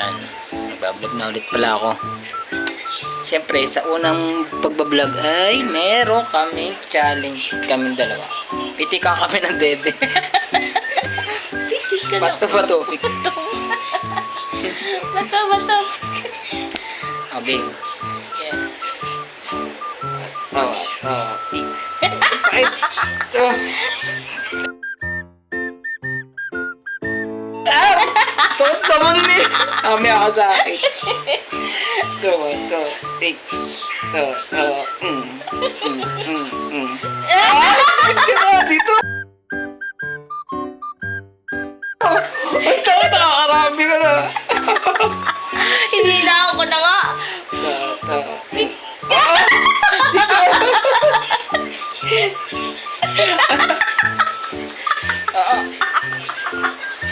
Ayan. Nagbablog na ulit pala ako. Siyempre, sa unang pagbablog ay meron kaming challenge. Kaming dalawa. Pitikan kami ng dede. Titika na. Bato. Bato. Okay. Yes. Sakit. Ito. Sakit naman eh. May ako sa akin. Ito. Take. Ito. Sakit ka na dito. Ang sakit, nakakarami ka na. Hinihinahan ko na nga.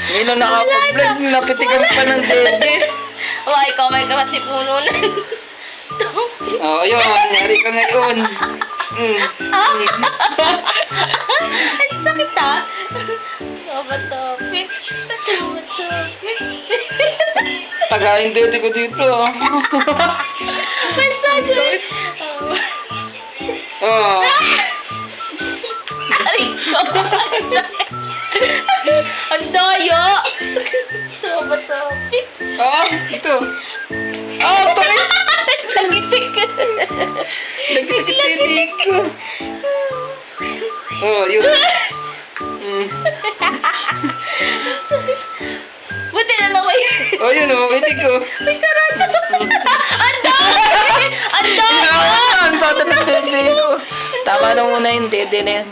Ngayon na nakapag-vlog, napitikan pa ng dede. Ikaw may kamasipuno na. Ayun, nangyari ka ngayon. Ang sakit ah. Topic. Tagayin dede ko dito. Ang sakit. Aray ko. Ang sakit. Ang daya. Topic. Ito. Sakit. Nagitik. Nagitik dede ko. Yun. Buti na lang may... Yun itik ko. May sarado. Ang dami! Ang dami! Ang sakit ng dede ko. Tama na muna yung dede na yan.